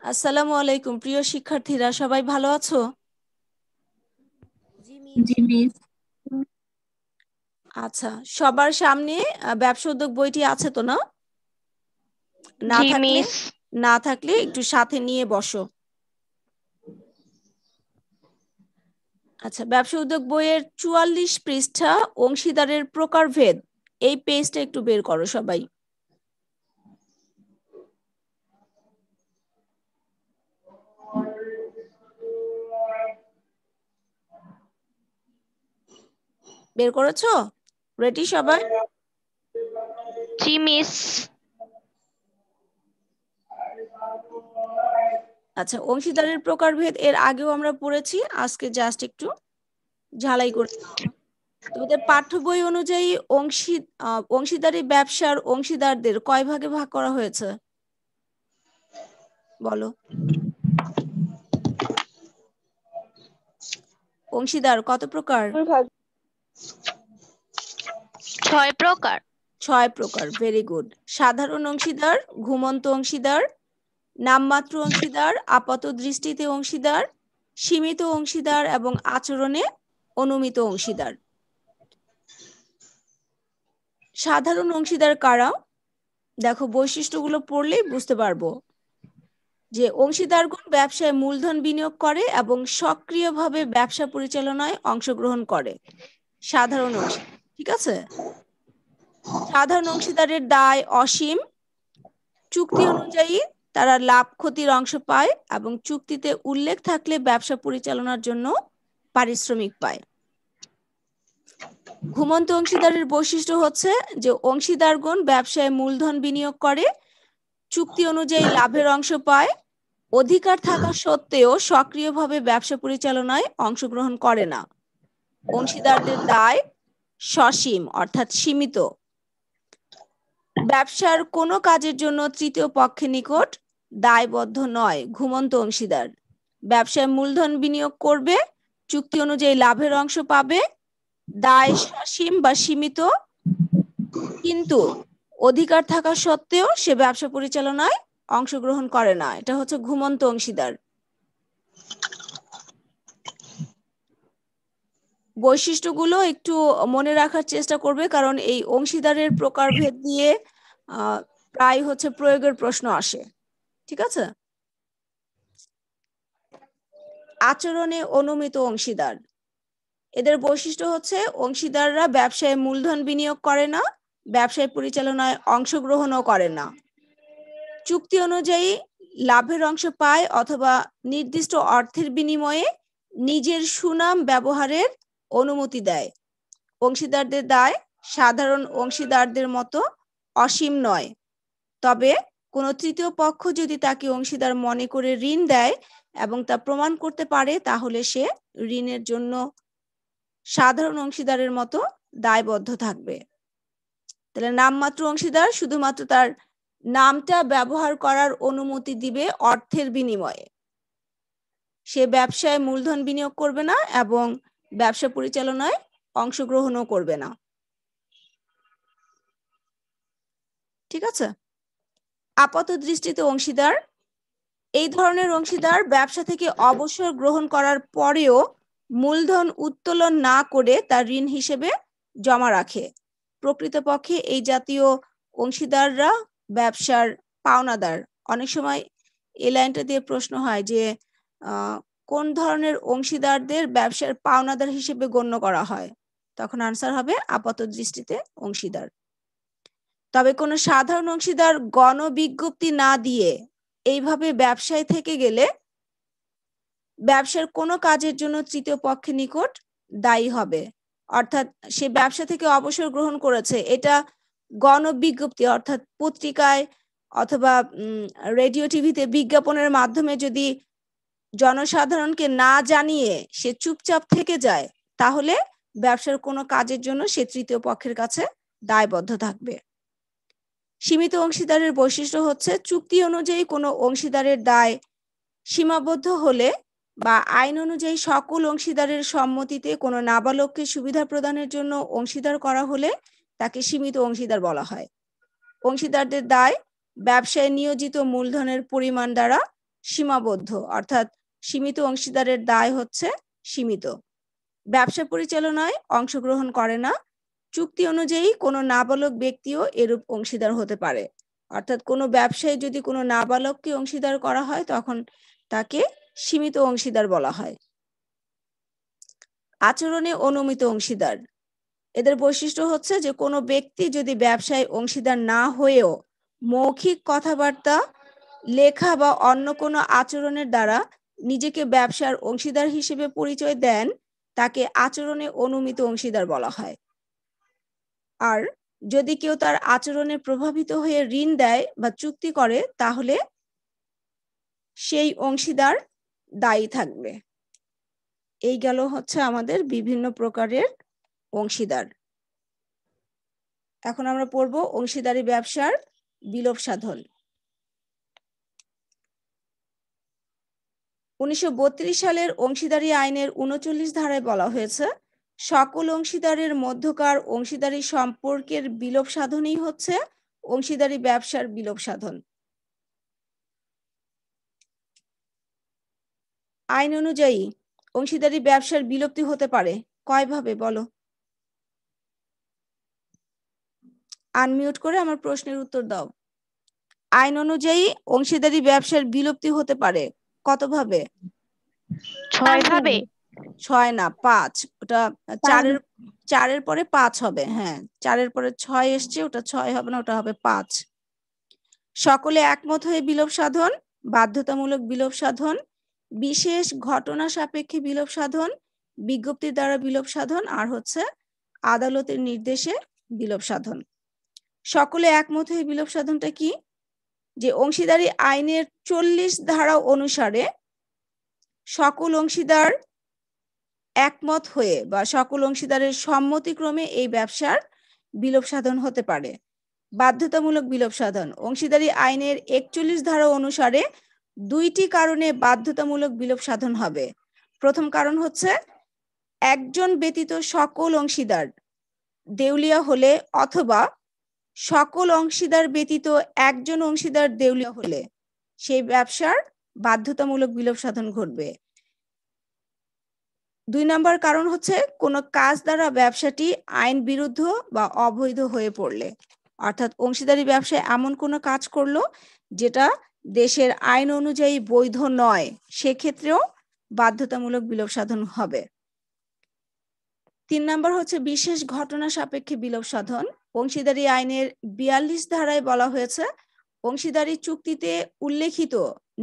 আসসালামু আলাইকুম প্রিয় শিক্ষার্থীরা, সবাই ভালো আছো? জি মিস। আচ্ছা, সবার সামনে ব্যবসা উদ্যোগ বইটি আছে তো না? না জি থাকলে মিস। না থাকলে একটু সাথে নিয়ে বসো। আচ্ছা, ব্যবসা উদ্যোগ বইয়ের 44 পৃষ্ঠা অংশীদারের প্রকারভেদ, এই পেজটা একটু বের করো সবাই। বের করেছো? রেডি সবাই? জি মিস। আচ্ছা, অংশীদারের প্রকারভেদ এর আগেও আমরা পড়েছি, আজকে জাস্ট একটু ঝালাই করে। তোমাদের পাঠ্য বই অনুযায়ী অংশীদারি ব্যবসার অংশীদারদের কয় ভাগে ভাগ করা হয়েছে বলো? অংশীদার কত প্রকার? 6 প্রকার। 6 প্রকার, ভেরি গুড। সাধারণ অংশীদার, ঘুমন্ত অংশীদার, নামমাত্র অংশীদার, আপাত দৃষ্টিতে অংশীদার, সীমিত অংশীদার এবং আচরণে অনুমিত অংশীদার। সাধারণ অংশীদার কারা? দেখো, বৈশিষ্ট্যগুলো পড়লেই বুঝতে পারবো যে অংশীদারগণ ব্যবসায় মূলধন বিনিয়োগ করে এবং সক্রিয়ভাবে ব্যবসা পরিচালনায় অংশগ্রহণ করে। সাধারণ অংশীদার, ঠিক আছে? সাধারণ অংশীদারের দায় অসীম। চুক্তি অনুযায়ী তারা লাভ ক্ষতির অংশ পায় এবং চুক্তিতে উল্লেখ থাকলে ব্যবসা পরিচালনার জন্য পারিশ্রমিক পায়। ঘুমন্ত অংশীদারের বৈশিষ্ট্য হচ্ছে যে অংশীদারগণ ব্যবসায় মূলধন বিনিয়োগ করে, চুক্তি অনুযায়ী লাভের অংশ পায়, অধিকার থাকা সত্ত্বেও সক্রিয়ভাবে ব্যবসা পরিচালনায় অংশগ্রহণ করে না। অংশীদারদের দায় সসীম অর্থাৎ সীমিত। ব্যবসার কোনো কাজের জন্য তৃতীয় পক্ষের নিকট দায়বদ্ধ নয়। ঘুমন্ত অংশীদার ব্যবসায় মূলধন বিনিয়োগ করবে, চুক্তি অনুযায়ী লাভের অংশ পাবে, দায় সসীম বা সীমিত, কিন্তু অধিকার থাকা সত্ত্বেও সে ব্যবসা পরিচালনায় অংশগ্রহণ করে না। এটা হচ্ছে ঘুমন্ত অংশীদার। বৈশিষ্ট্যগুলো একটু মনে রাখার চেষ্টা করবে, কারণ এই অংশীদারের প্রকারভেদ দিয়ে প্রায় হচ্ছে প্রয়োগের প্রশ্ন আসে, ঠিক আছে? আচরণে অনুমিত অংশীদার, এদের বৈশিষ্ট্য হচ্ছে অংশীদাররা ব্যবসায় মূলধন বিনিয়োগ করে না, ব্যবসায় পরিচালনায় অংশগ্রহণও করে না, চুক্তি অনুযায়ী লাভের অংশ পায় অথবা নির্দিষ্ট অর্থের বিনিময়ে নিজের সুনাম ব্যবহারের অনুমতি দেয়। অংশীদারদের দায় সাধারণ অংশীদারদের মতো অসীম নয়, তবে কোনো তৃতীয় পক্ষ যদি তাকে অংশীদার মনে করে ঋণ দেয় এবং তা প্রমাণ করতে পারে, তাহলে সে ঋণের জন্য সাধারণ অংশীদারের মতো দায়বদ্ধ থাকবে। তাহলে নামমাত্র অংশীদার শুধুমাত্র তার নামটা ব্যবহার করার অনুমতি দিবে অর্থের বিনিময়ে। সে ব্যবসায় মূলধন বিনিয়োগ করবে না এবং ব্যবসা পরিচালনায় অংশগ্রহণও করবে না, ঠিক আছে? আপাত দৃষ্টিতে অংশীদার, এই ধরনের অংশীদার ব্যবসা থেকে অবসর গ্রহণ করার পরেও মূলধন উত্তোলন না করে তা ঋণ হিসেবে জমা রাখে। প্রকৃতপক্ষে এই জাতীয় অংশীদাররা ব্যবসার পাওনাদার। অনেক সময় এই লাইনটা দিয়ে প্রশ্ন হয় যে কোন ধরনের অংশীদারদের ব্যবসার পাওনাদার হিসেবে গণ্য করা হয়, তখন আনসার হবে আপাত দৃষ্টিতে অংশীদার। তবে কোনো সাধারণ অংশীদার গণবিজ্ঞপ্তি না দিয়ে এইভাবে ব্যবসায় থেকে গেলে ব্যবসার কোনো কাজের জন্য তৃতীয় পক্ষের নিকট দায়ী হবে। অর্থাৎ সে ব্যবসা থেকে অবসর গ্রহণ করেছে, এটা গণবিজ্ঞপ্তি অর্থাৎ পত্রিকায় অথবা রেডিও টিভিতে বিজ্ঞাপনের মাধ্যমে যদি জনসাধারণকে না জানিয়ে সে চুপচাপ থেকে যায়, তাহলে ব্যবসার কোনো কাজের জন্য সে তৃতীয় পক্ষের কাছে দায়বদ্ধ থাকবে। সীমিত অংশীদারের বৈশিষ্ট্য হচ্ছে চুক্তি অনুযায়ী কোনো অংশীদারের দায় সীমাবদ্ধ হলে বা আইন অনুযায়ী সকল অংশীদারের সম্মতিতে কোনো নাবালককে সুবিধা প্রদানের জন্য অংশীদার করা হলে তাকে সীমিত অংশীদার বলা হয়। অংশীদারদের দায় ব্যবসায় নিয়োজিত মূলধনের পরিমাণ দ্বারা সীমাবদ্ধ, অর্থাৎ সীমিত অংশীদারের দায় হচ্ছে সীমিত। ব্যবসা পরিচালনায় অংশগ্রহণ করে না। চুক্তি অনুযায়ী কোনো নাবালক ব্যক্তিও এরূপ অংশীদার হতে পারে। অর্থাৎ কোনো ব্যবসায় যদি কোনো নাবালককে অংশীদার করা হয় তখন তাকে সীমিত অংশীদার বলা হয়। আচরণে অনুমিত অংশীদার, এদের বৈশিষ্ট্য হচ্ছে যে কোনো ব্যক্তি যদি ব্যবসায় অংশীদার না হয়েও মৌখিক কথাবার্তা, লেখা বা অন্য কোনো আচরণের দ্বারা নিজেকে ব্যবসার অংশীদার হিসেবে পরিচয় দেন তাকে আচরণে অনুমিত অংশীদার বলা হয়। আর যদি কেউ তার আচরণে প্রভাবিত হয়ে ঋণ দেয় বা চুক্তি করে তাহলে সেই অংশীদার দায়ী থাকবে। এই গেল হচ্ছে আমাদের বিভিন্ন প্রকারের অংশীদার। এখন আমরা পড়ব অংশীদারি ব্যবসার বিলোপ সাধন। 1932 সালের অংশীদারি আইনের 39 ধারায় বলা হয়েছে, সকল অংশীদারের মধ্যকার অংশীদারি সম্পর্কের বিলোপ সাধনই হচ্ছে অংশীদারি ব্যবসার বিলোপ সাধন। আইন অনুযায়ী অংশীদারি ব্যবসার বিলুপ্তি হতে পারে কয়ভাবে বলো? আনমিউট করে আমার প্রশ্নের উত্তর দাও। আইন অনুযায়ী অংশীদারি ব্যবসার বিলুপ্তি হতে পারে কতভাবে? 6 ভাবে। 6 না 5, ওটা 4-এর পরে 5 হবে। হ্যাঁ, 4-এর পরে 6 এসছে, ওটা 6 হবে না, ওটা হবে 5। সকলে একমত হয়ে বিলোপ সাধন, বাধ্যতামূলক বিলোপ সাধন, বিশেষ ঘটনা সাপেক্ষে বিলোপ সাধন, বিজ্ঞপ্তির দ্বারা বিলোপ সাধন, আর হচ্ছে আদালতের নির্দেশে বিলোপ সাধন। সকলে একমত হয়ে বিলোপ সাধনটা কি? যে অংশীদারি আইনের 40 ধারা অনুসারে সকল অংশীদার একমত হয়ে বা সকল অংশীদারের সম্মতিক্রমে এই ব্যবসার বিলোপ সাধন হতে পারে। বাধ্যতামূলক বিলোপ সাধন, অংশীদারি আইনের 41 ধারা অনুসারে 2টি কারণে বাধ্যতামূলক বিলোপ সাধন হবে। প্রথম কারণ হচ্ছে একজন ব্যতীত সকল অংশীদার দেউলিয়া হলে অথবা সকল অংশীদার ব্যতীত একজন অংশীদার দেউলিয়া হলে সেই ব্যবসার বাধ্যতামূলক বিলোপ সাধন ঘটবে। 2 নম্বর কারণ হচ্ছে কোনো কাজ দ্বারা ব্যবসাটি আইন বিরুদ্ধ বা অবৈধ হয়ে পড়লে, অর্থাৎ অংশীদারি ব্যবসায় এমন কোনো কাজ করলো যেটা দেশের আইন অনুযায়ী বৈধ নয়, সেক্ষেত্রেও বাধ্যতামূলক বিলোপ সাধন হবে। 3 নম্বর হচ্ছে বিশেষ ঘটনা সাপেক্ষে বিলোপ সাধন। অংশীদারি আইনের 42 ধারায় বলা হয়েছে, অংশীদারি চুক্তিতে উল্লেখিত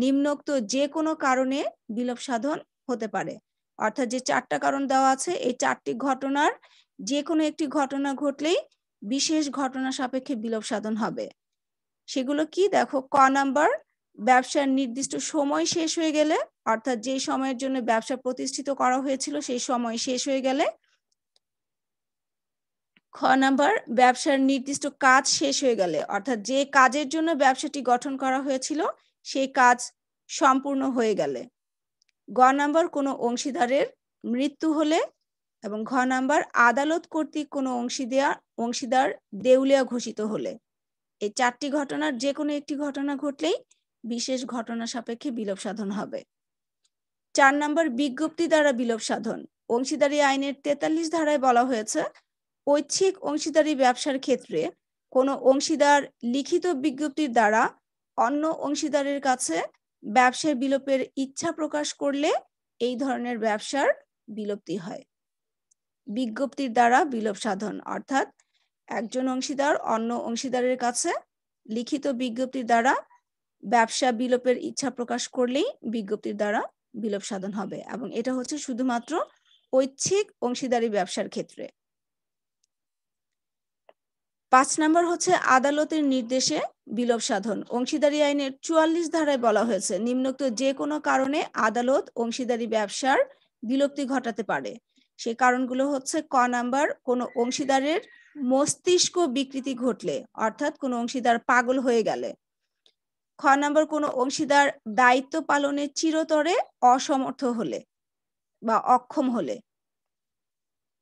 নিম্নোক্ত যে কোনো কারণে বিলোপ সাধন হতে পারে। অর্থাৎ যে 4টা কারণ দেওয়া আছে, এই 4টি ঘটনার যে কোনো একটি ঘটনা ঘটলেই বিশেষ ঘটনা সাপেক্ষে বিলোপ সাধন হবে। সেগুলো কি দেখো, ক নাম্বার, ব্যবসার নির্দিষ্ট সময় শেষ হয়ে গেলে, অর্থাৎ যে সময়ের জন্য ব্যবসা প্রতিষ্ঠিত করা হয়েছিল সেই সময় শেষ হয়ে গেলে। খ নাম্বার, ব্যবসার নির্দিষ্ট কাজ শেষ হয়ে গেলে, অর্থাৎ যে কাজের জন্য ব্যবসাটি গঠন করা হয়েছিল সেই কাজ সম্পূর্ণ হয়ে গেলে। গ নাম্বার, কোনো অংশীদারের মৃত্যু হলে, এবং ঘ নাম্বার, আদালত কর্তৃক কোনো অংশীদার দেউলিয়া ঘোষিত হলে। এই 4টি ঘটনার যে কোনো একটি ঘটনা ঘটলেই বিশেষ ঘটনা সাপেক্ষে বিলোপ সাধন হবে। 4 নাম্বার, বিজ্ঞপ্তি দ্বারা বিলোপ সাধন। অংশীদারি আইনের 43 ধারায় বলা হয়েছে, ঐচ্ছিক অংশীদারি ব্যবসার ক্ষেত্রে কোনো অংশীদার লিখিত বিজ্ঞপ্তির দ্বারা অন্য অংশীদারের কাছে ব্যবসায় বিলোপের ইচ্ছা প্রকাশ করলে এই ধরনের ব্যবসার বিলুপ্তি হয়। বিজ্ঞপ্তির দ্বারা বিলোপ সাধন, অর্থাৎ একজন অংশীদার অন্য অংশীদারের কাছে লিখিত বিজ্ঞপ্তির দ্বারা ব্যবসা বিলোপের ইচ্ছা প্রকাশ করলেই বিজ্ঞপ্তির দ্বারা বিলোপ সাধন হবে, এবং এটা হচ্ছে শুধুমাত্র ঐচ্ছিক অংশীদারি ব্যবসার ক্ষেত্রে। 5 নম্বর হচ্ছে আদালতের নির্দেশে বিলোপ সাধন। অংশীদারি আইনের 44 ধারায় বলা হয়েছে, নিম্নোক্ত যে কোনো কারণে আদালত অংশীদারি ব্যবসার বিলুপ্তি ঘটাতে পারে। সেই কারণগুলো হচ্ছে, ক নাম্বার, কোনো অংশীদারের মস্তিষ্ক বিকৃতি ঘটলে, অর্থাৎ কোনো অংশীদার পাগল হয়ে গেলে। খ নাম্বার, কোনো অংশীদার দায়িত্ব পালনে চিরতরে অসমর্থ হলে বা অক্ষম হলে।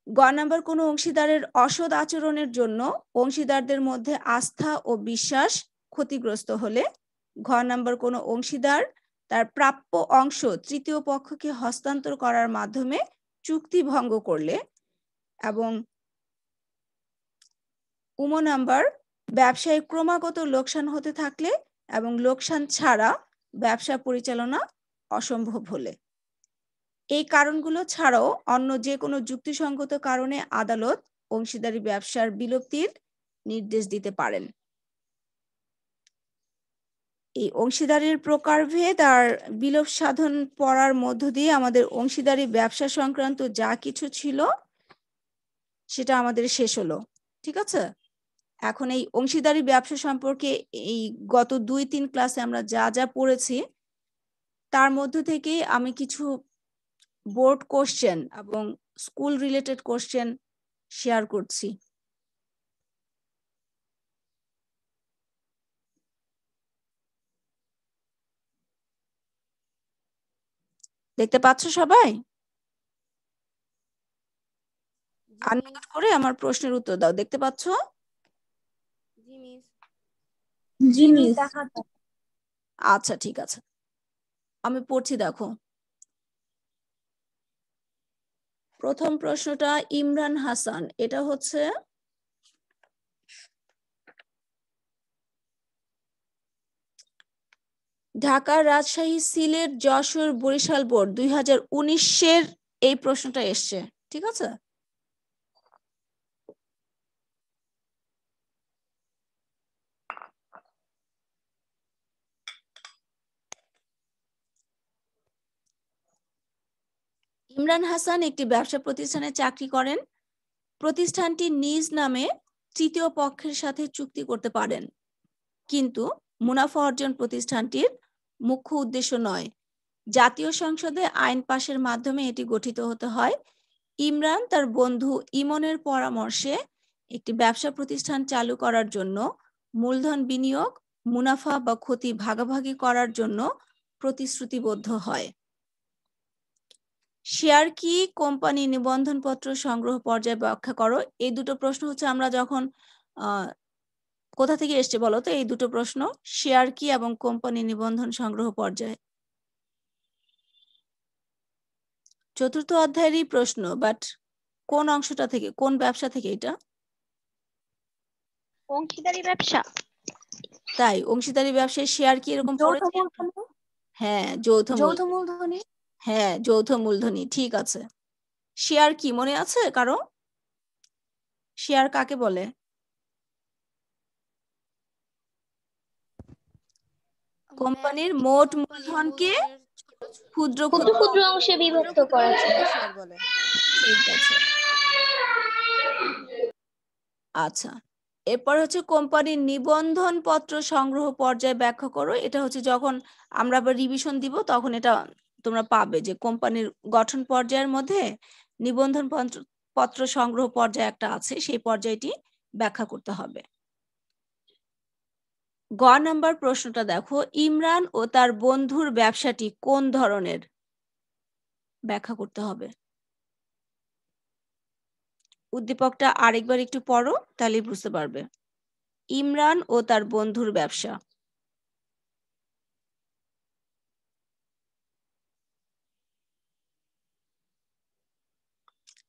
গ নাম্বার, কোনো অংশীদারের অসৎ আচরণের জন্য অংশীদারদের মধ্যে আস্থা ও বিশ্বাস ক্ষতিগ্রস্ত হলে। ঘ নাম্বার, কোনো অংশীদার তার প্রাপ্য অংশ তৃতীয় পক্ষকে হস্তান্তর করার মাধ্যমে চুক্তি ভঙ্গ করলে, এবং নাম্বার ব্যবসায় ক্রমাগত লোকসান হতে থাকলে এবং লোকসান ছাড়া ব্যবসা পরিচালনা অসম্ভব হলে। এই কারণগুলো ছাড়াও অন্য যে কোনো যুক্তিসঙ্গত কারণে আদালত অংশীদারি ব্যবসার বিলুপ্তির নির্দেশ দিতে পারেন। এই অংশীদারির প্রকারভেদ আর বিলোপ সাধন পড়ার মধ্য দিয়ে আমাদের অংশীদারি ব্যবসা সংক্রান্ত যা কিছু ছিল সেটা আমাদের শেষ হলো। ঠিক আছে, এখন এই অংশীদারি ব্যবসা সম্পর্কে এই গত 2-3 ক্লাসে আমরা যা যা পড়েছি তার মধ্য থেকে আমি কিছু বোর্ড কোশ্চেন এবং স্কুল রিলেটেড কোশ্চেন শেয়ার করছি। দেখতে পাচ্ছ সবাই? আনমিউট করে আমার প্রশ্নের উত্তর দাও। দেখতে পাচ্ছ? জি মিস। আচ্ছা ঠিক আছে, আমি পড়ছি, দেখো। প্রথম প্রশ্নটা ইমরান হাসান, এটা হচ্ছে ঢাকা, রাজশাহী, সিলেট, যশোর, বরিশাল বোর্ড 2019-এর এই প্রশ্নটা এসছে। ঠিক আছে, ইমরান হাসান একটি ব্যবসা প্রতিষ্ঠানে চাকরি করেন। প্রতিষ্ঠানটি নিজ নামে তৃতীয় পক্ষের সাথে চুক্তি করতে পারেন, কিন্তু মুনাফা অর্জন প্রতিষ্ঠানটির মুখ্য উদ্দেশ্য নয়। জাতীয় সংসদে আইন পাশের মাধ্যমে এটি গঠিত হতে হয়। ইমরান তার বন্ধু ইমনের পরামর্শে একটি ব্যবসা প্রতিষ্ঠান চালু করার জন্য মূলধন বিনিয়োগ, মুনাফা বা ক্ষতি ভাগাভাগি করার জন্য প্রতিশ্রুতিবদ্ধ হয়। শেয়ার কি, কোম্পানি নিবন্ধনপত্র সংগ্রহ পর্যায়ে ব্যাখ্যা করো। এই দুটো প্রশ্ন হচ্ছে আমরা যখন কোথা থেকে এসছে বলো তো এই দুটো প্রশ্ন? শেয়ার কি এবং কোম্পানি নিবন্ধন সংগ্রহ পর্যায়ে। চতুর্থ অধ্যায়েরই প্রশ্ন, বাট কোন অংশটা থেকে, কোন ব্যবসা থেকে এটা? অংশীদারি ব্যবসা। তাই অংশীদারি ব্যবসায় শেয়ার কি এরকম পড়েছে? হ্যাঁ, যৌথ মূলধনী। হ্যাঁ, যৌথ মূলধনী, ঠিক আছে। শেয়ার কি মনে আছে কারো? শেয়ার কাকে বলে? কোম্পানির মোট মূলধনকে ক্ষুদ্র ক্ষুদ্র ক্ষুদ্র অংশে বিভক্ত করা শেয়ার বলে। ঠিক আছে, আচ্ছা। এরপর হচ্ছে কোম্পানির নিবন্ধন পত্র সংগ্রহ পর্যায়ে ব্যাখ্যা করো। এটা হচ্ছে যখন আমরা আবার রিভিশন দিব তখন এটা তোমরা পাবে যে কোম্পানির গঠন পর্যায়ের মধ্যে নিবন্ধন পত্র সংগ্রহ পর্যায়ে একটা আছে, সেই পর্যায়টি ব্যাখ্যা করতে হবে। গ নাম্বার প্রশ্নটা দেখো, ইমরান ও তার বন্ধুর ব্যবসাটি কোন ধরনের? ব্যাখ্যা করতে হবে। উদ্দীপকটা আরেকবার একটু পড়ো, তাহলেই বুঝতে পারবে। ইমরান ও তার বন্ধুর ব্যবসা।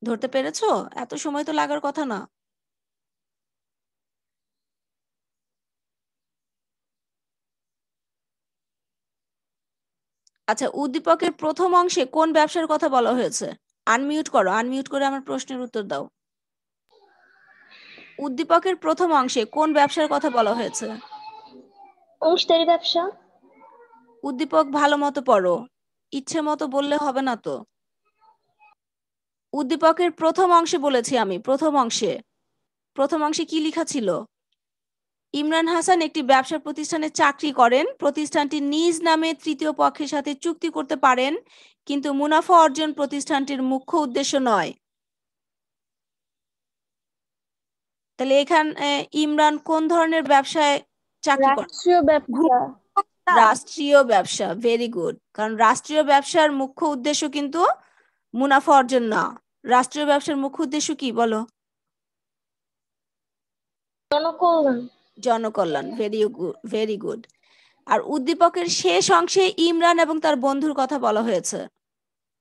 ধরতে পেরেছো? এত সময় তো লাগার কথা না। আচ্ছা, উদ্দীপকের প্রথম অংশে কোন ব্যবসার কথা বলা হয়েছে? আনমিউট করো, আনমিউট করে আমার প্রশ্নের উত্তর দাও। উদ্দীপকের প্রথম অংশে কোন ব্যবসার কথা বলা হয়েছে? অংশীদারি ব্যবসা। উদ্দীপক ভালো মতো পড়ো, ইচ্ছে মতো বললে হবে না তো। উদ্দীপকের প্রথম অংশে বলেছি আমি, প্রথম অংশে কি লেখা ছিল? ইমরান হাসান একটি ব্যবসা প্রতিষ্ঠানে চাকরি করেন। প্রতিষ্ঠানটি নিজ নামে তৃতীয় পক্ষের সাথে চুক্তি করতে পারেন, কিন্তু মুনাফা অর্জন প্রতিষ্ঠানটির মুখ্য উদ্দেশ্য নয়। তাহলে এখানে ইমরান কোন ধরনের ব্যবসায় চাকরি করেন? রাষ্ট্রীয় ব্যবসা। রাষ্ট্রীয় ব্যবসা, ভেরি গুড। কারণ রাষ্ট্রীয় ব্যবসার মুখ্য উদ্দেশ্য কিন্তু মুনাফা অর্জন না। রাষ্ট্রীয় ব্যবসার মুখ্য উদ্দেশ্য কি বলো? জনকল্যাণ। জনকল্যাণ, ভেরি গুড। আর উদ্দীপকের শেষ অংশে ইমরান এবং তার বন্ধুর কথা বলা হয়েছে,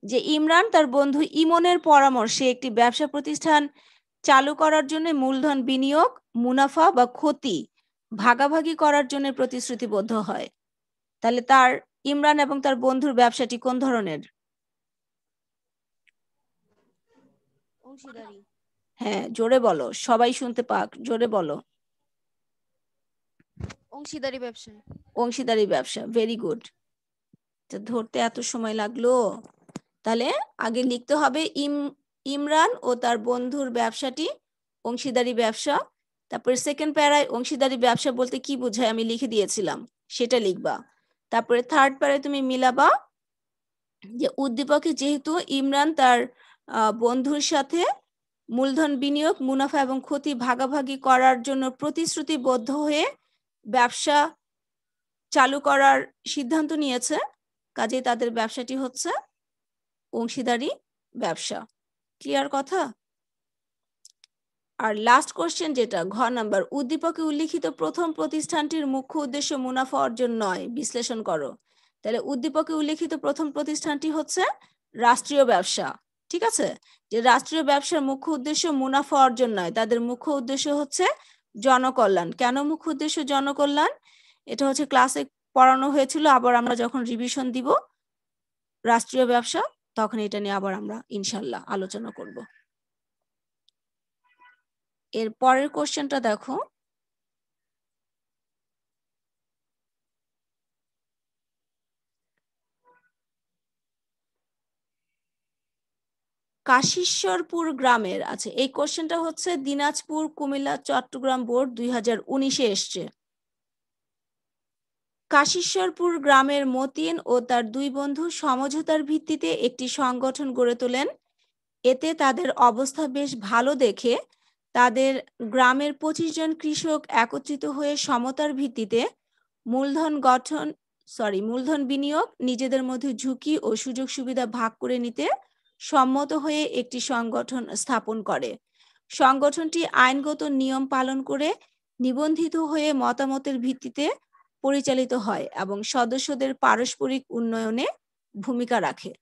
যে ইমরান তার বন্ধু ইমনের পরামর্শে একটি ব্যবসা প্রতিষ্ঠান চালু করার জন্য মূলধন বিনিয়োগ, মুনাফা বা ক্ষতি ভাগাভাগি করার জন্য প্রতিশ্রুতিবদ্ধ হয়। তাহলে তার ইমরান এবং তার বন্ধুর ব্যবসাটি কোন ধরনের? অংশীদারি। হ্যাঁ, জোরে বলো, সবাই শুনতে পাক, জোরে বলো। অংশীদারি ব্যবসা। অংশীদারি ব্যবসা, ভেরি গুড। ধরতে এত সময় লাগলো? তাহলে আগে লিখতে হবে ইমরান ও তার বন্ধুর ব্যবসাটি অংশীদারি ব্যবসা। তারপরে সেকেন্ড প্যারায় অংশীদারি ব্যবসা বলতে কি বোঝায় আমি লিখে দিয়েছিলাম, সেটা লিখবা। তারপরে থার্ড প্যারায় তুমি মিলাবা যে উদ্দীপকে যেহেতু ইমরান তার বন্ধুর সাথে মূলধন বিনিয়োগ, মুনাফা এবং ক্ষতি ভাগাভাগি করার জন্য প্রতিশ্রুতিবদ্ধ হয়ে ব্যবসা চালু করার সিদ্ধান্ত নিয়েছে, কাজেই তাদের ব্যবসাটি হচ্ছে অংশীদারি ব্যবসা। ক্লিয়ার কথা? আর লাস্ট কোশ্চেন যেটা ঘ নাম্বার, উদ্দীপকে উল্লিখিত প্রথম প্রতিষ্ঠানটির মুখ্য উদ্দেশ্য মুনাফা অর্জন নয়, বিশ্লেষণ করো। তাহলে উদ্দীপকে উল্লিখিত প্রথম প্রতিষ্ঠানটি হচ্ছে রাষ্ট্রীয় ব্যবসা। ঠিক আছে, যে রাষ্ট্রীয় ব্যবসার মুখ্য উদ্দেশ্য মুনাফা অর্জন নয়, তাদের মুখ্য উদ্দেশ্য হচ্ছে জনকল্যাণ। কেন মুখ্য উদ্দেশ্য জনকল্যাণ? এটা হচ্ছে ক্লাসে পড়ানো হয়েছিল, আবার আমরা যখন রিভিশন দিব রাষ্ট্রীয় ব্যবসা তখন এটা নিয়ে আবার আমরা ইনশাল্লাহ আলোচনা করব। এর পরের কোশ্চেনটা দেখো, কাশীশ্বরপুর গ্রামের আছে। এই কোশ্চেনটা হচ্ছে দিনাজপুর, কুমিল্লা, চট্টগ্রাম বোর্ড 2019-এ এসছে। কাশীশ্বরপুর গ্রামের মতিন ও তার দুই বন্ধু সমঝোতার ভিত্তিতে একটি সংগঠন গড়ে তোলেন। এতে তাদের অবস্থা বেশ ভালো দেখে তাদের গ্রামের 25 জন কৃষক একত্রিত হয়ে সমতার ভিত্তিতে মূলধন বিনিয়োগ, নিজেদের মধ্যে ঝুঁকি ও সুযোগ সুবিধা ভাগ করে নিতে সম্মত হয়ে একটি সংগঠন স্থাপন করে। সংগঠনটি আইনগত নিয়ম পালন করে নিবন্ধিত হয়ে মতামতের ভিত্তিতে পরিচালিত হয় এবং সদস্যদের পারস্পরিক উন্নয়নে ভূমিকা রাখে।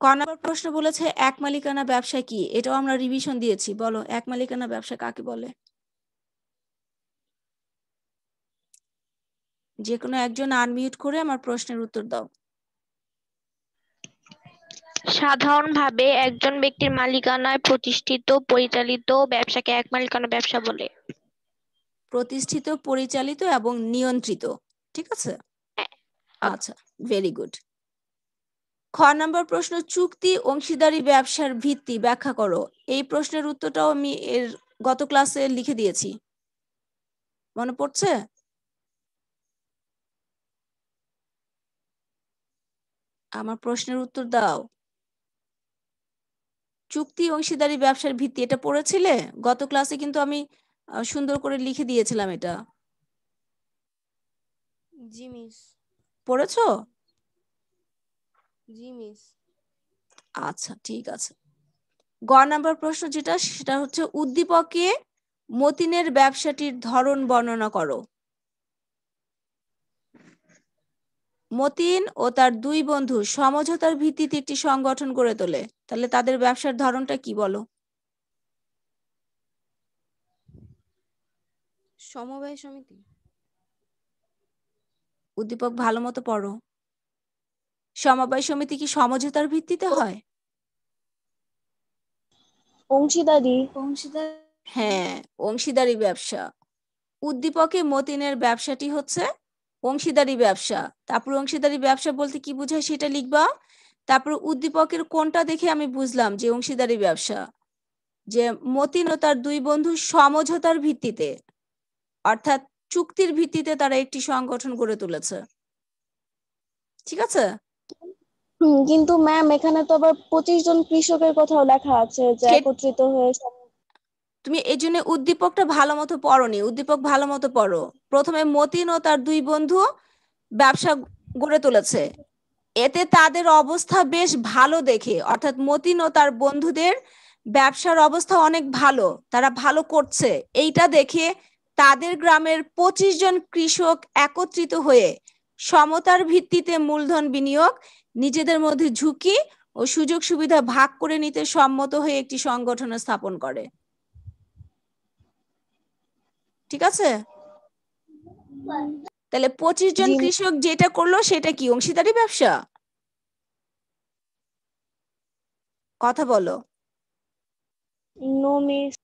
ক নম্বর প্রশ্ন বলেছে এক মালিকানা ব্যবসা কি? এটাও আমরা রিভিশন দিয়েছি। বলো, এক মালিকানা ব্যবসা কাকে বলে? যে কোনো একজন আনমিউট করে আমার প্রশ্নের উত্তর দাও। সাধারণভাবে একজন ব্যক্তির মালিকানায় প্রতিষ্ঠিত পরিচালিত ব্যবসাকে এক মালিকানা ব্যবসা বলে। প্রতিষ্ঠিত, পরিচালিত এবং নিয়ন্ত্রিত। ঠিক আছে, আচ্ছা, ভেরি গুড। খ নম্বর প্রশ্ন, চুক্তি অংশীদারি ব্যবসার ভিত্তি ব্যাখ্যা করো। এই প্রশ্নের উত্তরটাও আমি এর গত ক্লাসে লিখে দিয়েছি, মনে পড়ছে? আমার প্রশ্নের উত্তর দাও। চুক্তি অংশীদারি ব্যবসার ভিত্তি, এটা পড়েছিলে গত ক্লাসে? কিন্তু আমি সুন্দর করে লিখে দিয়েছিলাম এটা। জি মিস। পড়েছো? জি মিস। আচ্ছা, ঠিক আছে। গ নাম্বার প্রশ্ন যেটা, সেটা হচ্ছে উদ্দীপকে মতিনের ব্যবসাটির ধরন বর্ণনা করো। মতিন ও তার দুই বন্ধু সমঝোতার ভিত্তিতে একটি সংগঠন গড়ে তোলে, তাহলে তাদের ব্যবসার ধরনটা কি বলো? সমবায় সমিতি। উদ্দীপক ভালো মতো পড়ো। সমবায় সমিতি কি সমঝোতার ভিত্তিতে হয়? অংশীদারি। হ্যাঁ, অংশীদারি ব্যবসা। উদ্দীপকে মতিনের ব্যবসাটি হচ্ছে অংশীদারি ব্যবসা। তারপর অংশীদারি ব্যবসা বলতে কি বোঝায় সেটা লিখবা। তারপর উদ্দীপকের কোনটা দেখে আমি বুঝলাম যে অংশীদারি ব্যবসা, যে মতিন ও তার দুই বন্ধু সমঝোতার ভিত্তিতে, অর্থাৎ চুক্তির ভিত্তিতে তারা একটি সংগঠন গড়ে তুলেছে। ঠিক আছে, কিন্তু ম্যাম এখানে তো আবার 25 জন কৃষকের কথাও লেখা আছে যে একত্রিত হয়ে। তুমি এই জন্য উদ্দীপকটা ভালো মতো পড়োনি। উদ্দীপক ভালো মতো পড়ো। প্রথমে মতিন ও তার দুই বন্ধু ব্যবসা গড়ে তুলেছে, এতে তাদের অবস্থা বেশ ভালো দেখে, অর্থাৎ মতিন ও তার বন্ধুদের ব্যবসার অবস্থা অনেক ভালো, তারা ভালো করছে, এইটা দেখে তাদের গ্রামের 25 জন কৃষক একত্রিত হয়ে সমতার ভিত্তিতে মূলধন বিনিয়োগ, নিজেদের মধ্যে ঝুঁকি ও সুযোগ সুবিধা ভাগ করে নিতে সম্মত হয়ে একটি সংগঠন স্থাপন করে। ঠিক আছে? তাহলে 25 জন জি। কৃষক যেটা করলো সেটা কি অংশীদারি ব্যবসা? কথা বলো। No miss.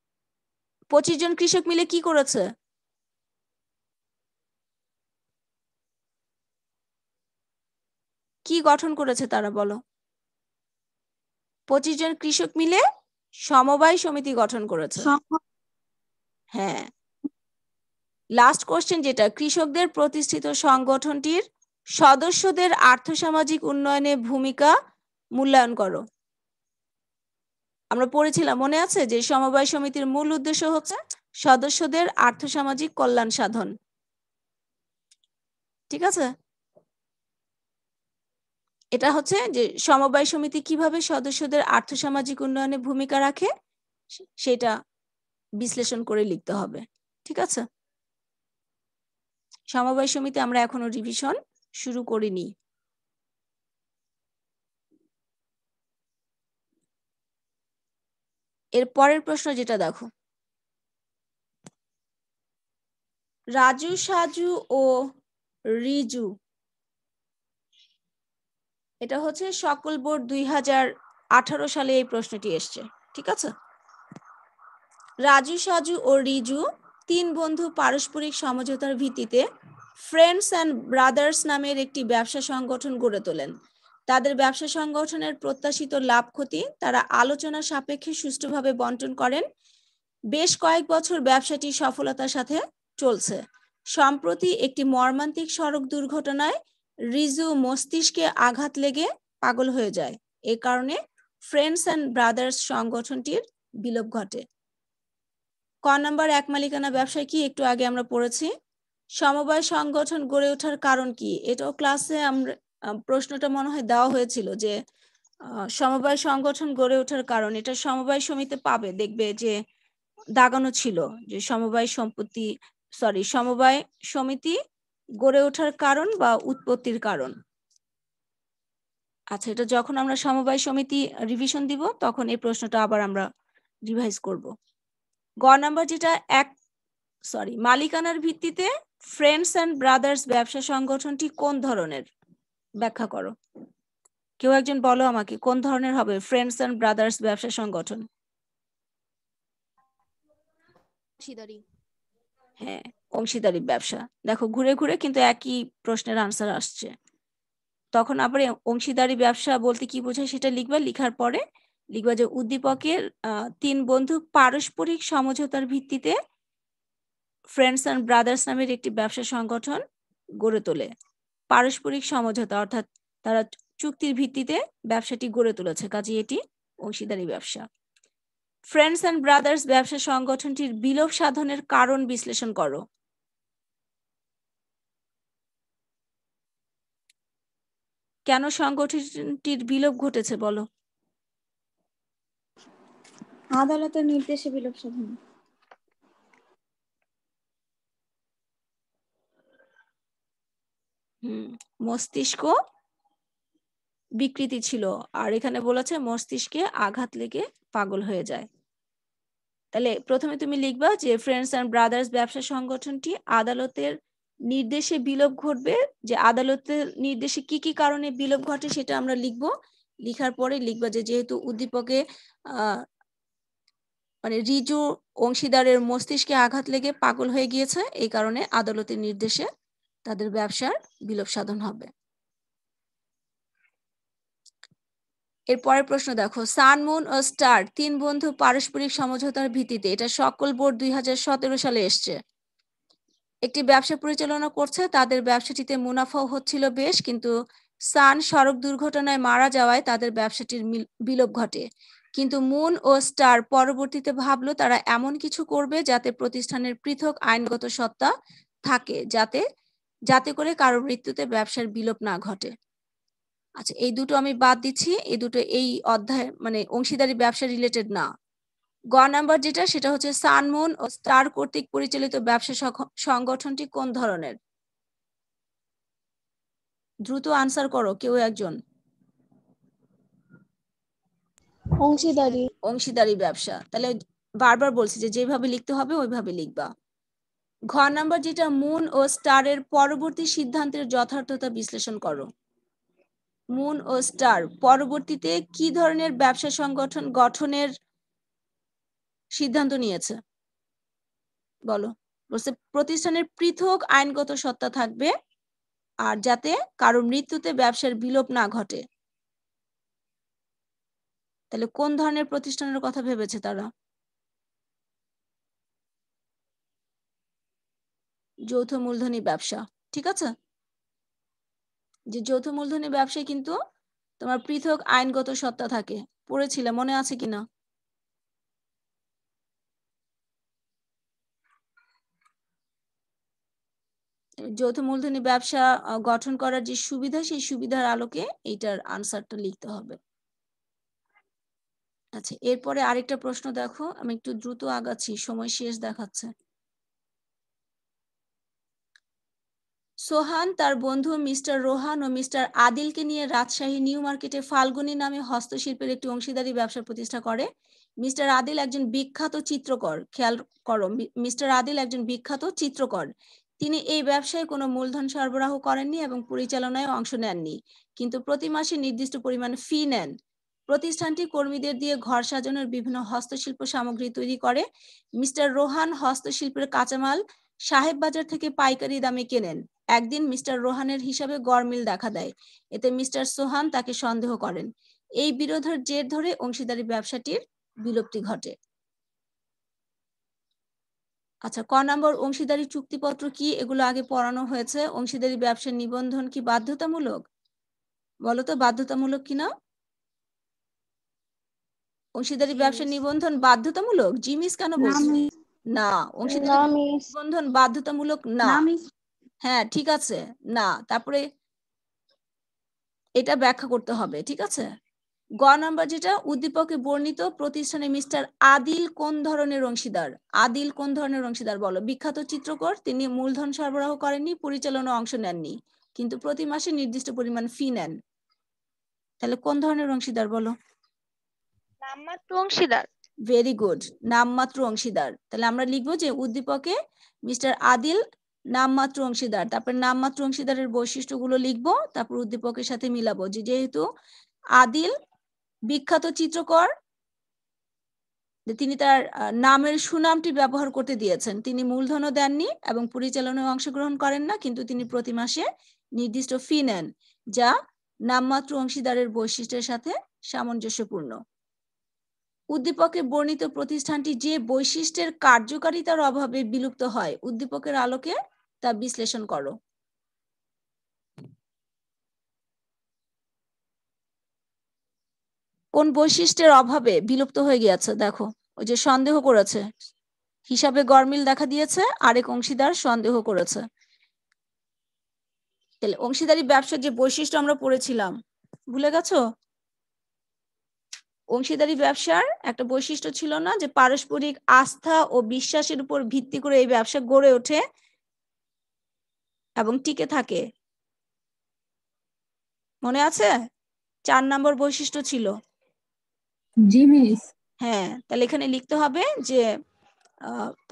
25 জন কৃষক মিলে কি করেছে? কি গঠন করেছে তারা, বলো? 25 জন কৃষক মিলে সমবায় সমিতি গঠন করেছে। হ্যাঁ। লাস্ট কোশ্চেন যেটা, কৃষকদের প্রতিষ্ঠিত সংগঠনটির সদস্যদের আর্থসামাজিক উন্নয়নে ভূমিকা মূল্যায়ন করো। আমরা পড়েছিলাম, মনে আছে, যে সমবায় সমিতির মূল উদ্দেশ্য হচ্ছে সদস্যদের আর্থসামাজিক কল্যাণ সাধন। ঠিক আছে? এটা হচ্ছে যে সমবায় সমিতি কিভাবে সদস্যদের আর্থসামাজিক উন্নয়নে ভূমিকা রাখে সেটা বিশ্লেষণ করে লিখতে হবে। ঠিক আছে? সমবায় সমিতি আমরা এখনো রিভিশন শুরু করিনি। এর পরের প্রশ্ন যেটা দেখো, রাজু, সাজু ও রিজু, এটা হচ্ছে সকল বোর্ড 2018 সালে এই প্রশ্নটি এসছে। ঠিক আছে? রাজু, সাজু ও রিজু 3 বন্ধু পারস্পরিক সমঝোতার ভিত্তিতে ফ্রেন্ডস অ্যান্ড ব্রাদার্স নামের একটি ব্যবসা সংগঠন গড়ে তোলেন। তাদের ব্যবসা সংগঠনের প্রত্যাশিত লাভ ক্ষতি তারা আলোচনা সাপেক্ষে সুষ্ঠুভাবে বন্টন করেন। বেশ কয়েক বছর ব্যবসাটি সফলতার সাথে চলছে। সম্প্রতি একটি মর্মান্তিক সড়ক দুর্ঘটনায় রিজু মস্তিষ্কে আঘাত লেগে পাগল হয়ে যায়। এ কারণে ফ্রেন্ডস অ্যান্ড ব্রাদার্স সংগঠনটির বিলোপ ঘটে। ক নাম্বার, এক মালিকানা ব্যবসায় কি একটু আগে আমরা পড়েছি। সমবায় সংগঠন গড়ে ওঠার কারণ কি? এটাও ক্লাসে আমরা প্রশ্নটা মনে হয় দেওয়া হয়েছিল যে সমবায় সংগঠন গড়ে ওঠার কারণ, এটা সমবায় সমিতি পাবে, দেখবে যে দাগানো ছিল যে সমবায় সমিতি গড়ে ওঠার কারণ বা উৎপত্তির কারণ। আচ্ছা, এটা যখন আমরা সমবায় সমিতি রিভিশন দিব তখন এই প্রশ্নটা আবার আমরা রিভাইজ করব। গ নাম্বার যেটা, মালিকানার ভিত্তিতে ফ্রেন্ডস অ্যান্ড ব্রাদার্স ব্যবসা সংগঠনটি কোন ধরনের? ব্যাখ্যা করো। কেউ একজন বলো আমাকে, কোন ধরনের হবে ফ্রেন্ডস অ্যান্ড ব্রাদার্স ব্যবসা সংগঠন? হ্যাঁ, অংশীদারি ব্যবসা। দেখো, ঘুরে ঘুরে কিন্তু একই প্রশ্নের আনসার আসছে। তখন আবার অংশীদারি ব্যবসা বলতে কি বোঝায় সেটা লিখবা। লিখার পরে লিখবা যে উদ্দীপকের 3 বন্ধু পারস্পরিক সমঝোতার ভিত্তিতে ফ্রেন্ডস অ্যান্ড ব্রাদার্স নামের একটি ব্যবসা সংগঠন গড়ে তোলে। পারস্পরিক সমঝোতা অর্থাৎ তারা চুক্তির ভিত্তিতে ব্যবসাটি গড়ে তুলেছে, কাজেই এটি অংশীদারি ব্যবসা। ফ্রেন্ডস অ্যান্ড ব্রাদার্স ব্যবসা সংগঠনটির বিলোপ সাধনের কারণ বিশ্লেষণ করো। কেন সংগঠনটির বিলোপ ঘটেছে বলো? আদালতের নির্দেশে বিলোপ সাধন। মস্তিষ্ক বিকৃতি ছিল, আর এখানে বলেছে মস্তিষ্কে আঘাত লেগে পাগল হয়ে যায়। তাহলে প্রথমে তুমি লিখবা যে ফ্রেন্ডস অ্যান্ড ব্রাদার্স ব্যবসা সংগঠনটি আদালতের নির্দেশে বিলোপ ঘটবে। যে আদালতের নির্দেশে কি কি কারণে বিলোপ ঘটে সেটা আমরা লিখবো। লিখার পরে লিখবা যে যেহেতু উদ্দীপকে মানে রিজু অংশীদারের মস্তিষ্কে আঘাত লেগে পাগল হয়ে গিয়েছে, এই কারণে আদালতের নির্দেশে তাদের ব্যবসার বিলোপ সাধন হবে। এর পরের প্রশ্ন দেখো, সান, মুন ও স্টার 3 বন্ধু পারস্পরিক সমঝোতার ভিত্তিতে, এটা সকল বোর্ড 2017 সালে এসছে, একটি ব্যবসা পরিচালনা করছে। তাদের ব্যবসাটিতে মুনাফাও হচ্ছিল বেশ, কিন্তু সান সড়ক দুর্ঘটনায় মারা যাওয়ায় তাদের ব্যবসাটির বিলোপ ঘটে। কিন্তু মুন ও স্টার পরবর্তীতে ভাবলো তারা এমন কিছু করবে যাতে প্রতিষ্ঠানের পৃথক আইনগত সত্তা থাকে, যাতে করে কারো মৃত্যুতে ব্যবসার বিলোপ না ঘটে। আচ্ছা, এই দুটো আমি বাদ দিচ্ছি, এই দুটো এই অধ্যায় মানে অংশীদারি ব্যবসা রিলেটেড না। গ নাম্বার যেটা সেটা হচ্ছে সানমুন ও স্টার কর্তৃক পরিচালিত ব্যবসা সংগঠনটি কোন ধরনের? দ্রুত আনসার করো কেউ একজন। অংশীদারি। অংশীদারি ব্যবসা। তাহলে বারবার বলছি যে যেভাবে লিখতে হবে ওইভাবে লিখবা। ঘ নাম্বার যেটা মুন ও স্টারের পরবর্তী সিদ্ধান্তের যথার্থতা বিশ্লেষণ করো। মুন ও স্টার পরবর্তীতে কি ধরনের ব্যবসা সংগঠন গঠনের সিদ্ধান্ত নিয়েছে বলো। বলছে প্রতিষ্ঠানের পৃথক আইনগত সত্তা থাকবে আর যাতে কারো মৃত্যুতে ব্যবসার বিলোপ না ঘটে। তাহলে কোন ধরনের প্রতিষ্ঠানের কথা ভেবেছে তারা? যৌথ মূলধনী ব্যবসা। ঠিক আছে, যে যৌথ মূলধনী ব্যবসায় কিন্তু তোমার পৃথক আইনগত সত্তা থাকে, পড়েছিলে মনে আছে কিনা? যৌথ মূলধনী ব্যবসা গঠন করার যে সুবিধা সেই সুবিধার আলোকে এইটার আনসারটা লিখতে হবে। আচ্ছা, এরপরে আরেকটা প্রশ্ন দেখো, আমি একটু দ্রুত আগাচ্ছি, সময় শেষ দেখাচ্ছে। সোহান তার বন্ধু মিস্টার রোহান ও মিস্টার আদিলকে নিয়ে রাজশাহী নিউ মার্কেটে ফাল্গুনী নামে হস্তশিল্পের একটি অংশীদারি ব্যবসা প্রতিষ্ঠা করে। মিস্টার আদিল একজন বিখ্যাত চিত্রকর, খেয়াল করো, মিস্টার আদিল একজন বিখ্যাত চিত্রকর। তিনি এই ব্যবসায় কোনো মূলধন সরবরাহ করেননি এবং পরিচালনায় অংশ নেননি, কিন্তু প্রতি মাসে নির্দিষ্ট পরিমাণ ফি নেন। প্রতিষ্ঠানটি কর্মীদের দিয়ে ঘর সাজানোর বিভিন্ন হস্তশিল্প সামগ্রী তৈরি করে। মিস্টার রোহান হস্তশিল্পের কাঁচামাল সাহেব বাজার থেকে পাইকারি দামে কেনেন। একদিন মিস্টার রোহানের হিসাবে গরমিল দেখা দেয়, এতে মিস্টার সোহান তাকে সন্দেহ করেন। এই বিরোধের জের ধরে অংশীদারি ব্যবসাটির বিলুপ্তি ঘটে। আচ্ছা, ক নম্বর অংশীদারি চুক্তিপত্র কি? এগুলো আগে পড়ানো হয়েছে। অংশীদারি ব্যবসার নিবন্ধন কি বাধ্যতামূলক? বলো তো বাধ্যতামূলক কিনা? অংশীদারি ব্যবসার নিবন্ধন বাধ্যতামূলক? জিমিস কেন বলছো না? অংশীদারি নিবন্ধন বাধ্যতামূলক না। হ্যাঁ ঠিক আছে, না। তারপরে এটা ব্যাখ্যা করতে হবে, ঠিক আছে। গ নাম্বার যেটা উদ্দীপকে বর্ণিত প্রতিষ্ঠানে মিস্টার আদিল কোন ধরনের অংশীদার? আদিল কোন ধরনের অংশীদার বলো। বিখ্যাত চিত্রকর, তিনি মূলধন সরবরাহ করেননি, পরিচালনা অংশ নেননি, কিন্তু প্রতি মাসে নির্দিষ্ট পরিমাণ ফি নেন। তাহলে কোন ধরনের অংশীদার বলো? নামমাত্র অংশীদার। ভেরি গুড, নামমাত্র অংশীদার। তাহলে আমরা লিখবো যে উদ্দীপকে মিস্টার আদিল নামমাত্র অংশীদার, তারপর নামমাত্র অংশীদারের বৈশিষ্ট্যগুলো লিখবো, তারপর উদ্দীপকের সাথে মিলাবো যে যেহেতু আদিল বিখ্যাত চিত্রকর, তিনি তার নামের সুনামটি ব্যবহার করতে দিয়েছেন, তিনি মূলধনও দেননি এবং পরিচালনায় অংশগ্রহণ করেন না, কিন্তু তিনি প্রতি মাসে নির্দিষ্ট ফি নেন, যা নামমাত্র অংশীদারের বৈশিষ্ট্যের সাথে সামঞ্জস্যপূর্ণ। উদ্দীপকে বর্ণিত প্রতিষ্ঠানটি যে বৈশিষ্ট্যের কার্যকারিতার অভাবে বিলুপ্ত হয়, উদ্দীপকের আলোকে তা বিশ্লেষণ করো। কোন বৈশিষ্ট্যের অভাবে বিলুপ্ত হয়ে গিয়েছে? দেখো, ওই যে সন্দেহ করেছে, হিসাবে গরমিল দেখা দিয়েছে, আরেক অংশীদার সন্দেহ করেছে। তাহলে অংশীদারি ব্যবসার যে বৈশিষ্ট্য আমরা পড়েছিলাম, ভুলে গেছো? অংশীদারি ব্যবসার একটা বৈশিষ্ট্য ছিল না যে পারস্পরিক আস্থা ও বিশ্বাসের উপর ভিত্তি করে এই ব্যবসা গড়ে ওঠে এবং টিকে থাকে, মনে আছে? 4 নম্বর বৈশিষ্ট্য ছিল। জি মিস। হ্যাঁ, তাহলে এখানে লিখতে হবে যে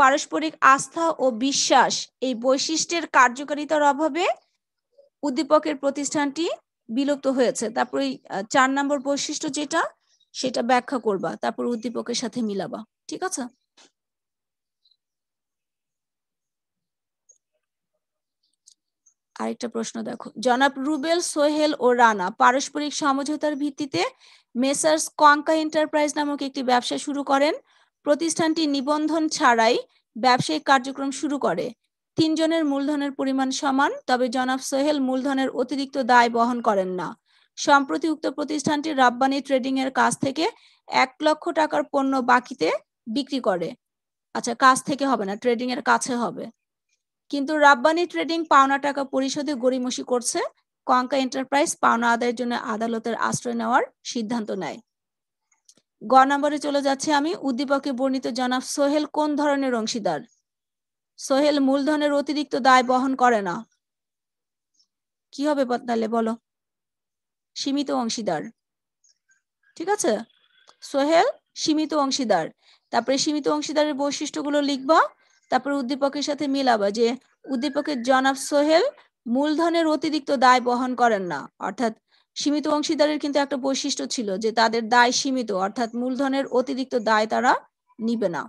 পারস্পরিক আস্থা ও বিশ্বাস এই বৈশিষ্ট্যের কার্যকারিতার অভাবে উদ্দীপকের প্রতিষ্ঠানটি বিলুপ্ত হয়েছে। তারপরে 4 নম্বর বৈশিষ্ট্য যেটা সেটা ব্যাখ্যা করবা, তারপর উদ্দীপকের সাথে মিলাবা, ঠিক আছে। আরেকটা প্রশ্ন দেখো, জনাব রুবেল, সোহেল ও রানা পারস্পরিক সমঝোতার ভিত্তিতে মেসার্স কঙ্কা এন্টারপ্রাইজ নামক একটি ব্যবসা শুরু করেন। প্রতিষ্ঠানটি নিবন্ধন ছাড়াই ব্যবসায়িক কার্যক্রম শুরু করে। 3 জনের মূলধনের পরিমাণ সমান, তবে জনাব সোহেল মূলধনের অতিরিক্ত দায় বহন করেন না। সম্প্রতি উক্ত প্রতিষ্ঠানটি রাব্বানি ট্রেডিং এর কাছ থেকে 1 লক্ষ টাকার পণ্য বাকিতে বিক্রি করে। আচ্ছা, কাছ থেকে হবে না, ট্রেডিং এর কাছে হবে। কিন্তু রাব্বানি ট্রেডিং পাওনা টাকা পরিশোধে গড়িমসি করছে। কঙ্কা এন্টারপ্রাইজ পাওনা আদায়ের জন্য আদালতের আশ্রয় নেওয়ার সিদ্ধান্ত নেয়। গ নম্বরে চলে যাচ্ছে আমি। উদ্দীপকে বর্ণিত জনাব সোহেল কোন ধরনের অংশীদার? সোহেল মূলধনের অতিরিক্ত দায় বহন করে না। কি হবে তাহলে বলো? সীমিত অংশীদার। ঠিক আছে, সোহেল সীমিত অংশীদার। তারপরে সীমিত অংশীদারের বৈশিষ্ট্যগুলো লিখবা, তারপরে উদ্দীপকের সাথে মিলাবা যে উদ্দীপকের জনাব সোহেল মূলধনের অতিরিক্ত দায় বহন করেন না। অর্থাৎ সীমিত অংশীদারের কিন্তু একটা বৈশিষ্ট্য ছিল যে তাদের দায় সীমিত, অর্থাৎ মূলধনের অতিরিক্ত দায় তারা নিবে না।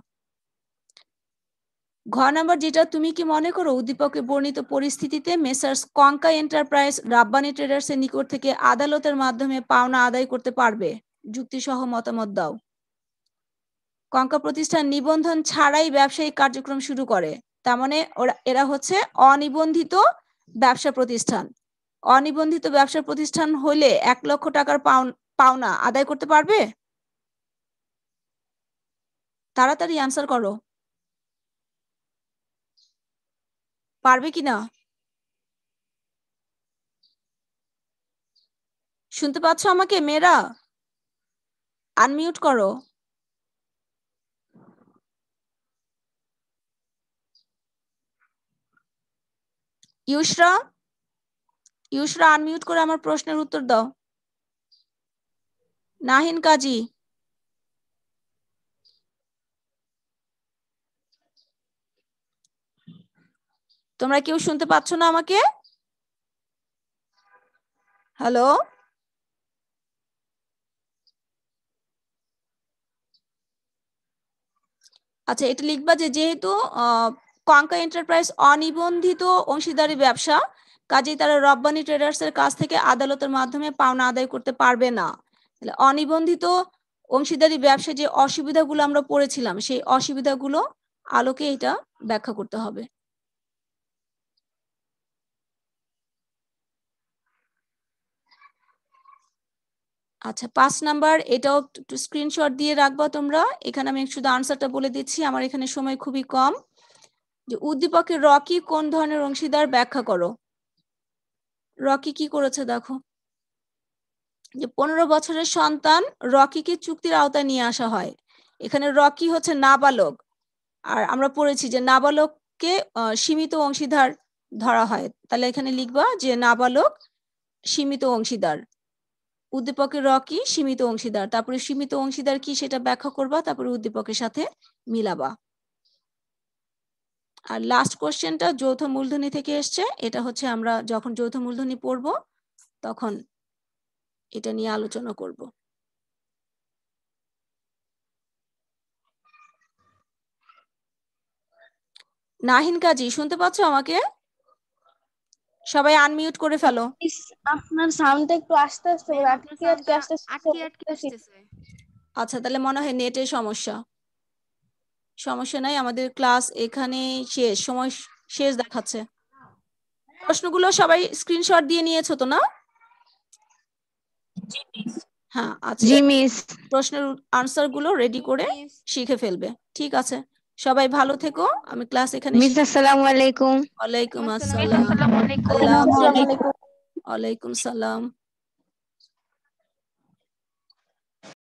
ঘ নাম্বার যেটা, তুমি কি মনে করো উদ্দীপকে বর্ণিত পরিস্থিতিতে মেসার্স কঙ্কা এন্টারপ্রাইজ রাব্বানি ট্রেডার্স এর নিকট থেকে আদালতের মাধ্যমে পাওনা আদায় করতে পারবে? যুক্তিসহ মতামত দাও। কঙ্কা প্রতিষ্ঠান নিবন্ধন ছাড়াই ব্যবসায়িক কার্যক্রম শুরু করে, তার মানে এরা হচ্ছে অনিবন্ধিত ব্যবসা প্রতিষ্ঠান। অনিবন্ধিত ব্যবসা প্রতিষ্ঠান হলে 1 লক্ষ টাকার পাওনা আদায় করতে পারবে? তাড়াতাড়ি আনসার করো, পারবে কিনা? শুনতে পাচ্ছ আমাকে মেয়েরা? আনমিউট করো। ইউসরা, ইউসরা আনমিউট করে আমার প্রশ্নের উত্তর দাও। নাহিন কাজী, তোমরা কেউ শুনতে পাচ্ছ না আমাকে? হ্যালো, আচ্ছা এটা লিখবা যে যেহেতু কঙ্কা এন্টারপ্রাইজ অনিবন্ধিত অংশীদারি ব্যবসা, কাজেই তারা রব্বানি ট্রেডার্স এর কাছ থেকে আদালতের মাধ্যমে পাওনা আদায় করতে পারবে না। তাহলে অনিবন্ধিত অংশীদারি ব্যবসা যে অসুবিধাগুলো আমরা পড়েছিলাম, সেই অসুবিধাগুলো আলোকে এটা ব্যাখ্যা করতে হবে। আচ্ছা 5 নাম্বার, এটাও একটু স্ক্রিনশট দিয়ে রাখবা তোমরা। এখানে আমি শুধু আনসারটা বলে দিচ্ছি, আমার এখানে সময় খুবই কম। যে উদ্দীপকের রকি কোন ধরনের অংশীদার ব্যাখ্যা করো। রকি কি করেছে দেখো, যে 15 বছরের সন্তান রকিকে চুক্তির আওতায় নিয়ে আসা হয়। এখানে রকি হচ্ছে নাবালক, আর আমরা পড়েছি যে নাবালককে সীমিত অংশীদার ধরা হয়। তাহলে এখানে লিখবা যে নাবালক সীমিত অংশীদার। উদ্দীপকের রকি সীমিত অংশীদার, তারপরে সীমিত অংশীদার কি সেটা ব্যাখ্যা করবা, তারপরে উদ্দীপকের সাথে মিলাবা। আর লাস্ট কোশ্চেনটা যৌথ মূলধনী থেকে এসছে। এটা হচ্ছে আমরা যখন যৌথ মূলধনী পড়বো তখন এটা নিয়ে আলোচনা করব। নাহিন কাজী শুনতে পাচ্ছ আমাকে? সবাই আনমিউট করে ফেলো। আপনার সাউন্ডটা একটু আসতেছে, আটকে আটকে আসতেছে। আচ্ছা তাহলে মনে হয় নেটের সমস্যা। সমস্যা নাই, আমাদের ক্লাস এখানে শেষ, সময় শেষ দেখাচ্ছে। প্রশ্নগুলো সবাই স্ক্রিনশট দিয়ে নিয়েছো তো না? হ্যাঁ আচ্ছা, জি মিস। প্রশ্নের আনসার গুলো রেডি করে শিখে ফেলবে। ঠিক আছে, সবাই ভালো থেকো। আমি ক্লাস এখানে মিস আসসালামু আলাইকুম। ওয়ালাইকুম আসসালাম। আসসালামু আলাইকুম। আল্লাহ হাফেজ। আসসালামু আলাইকুম। ওয়ালাইকুম সালাম।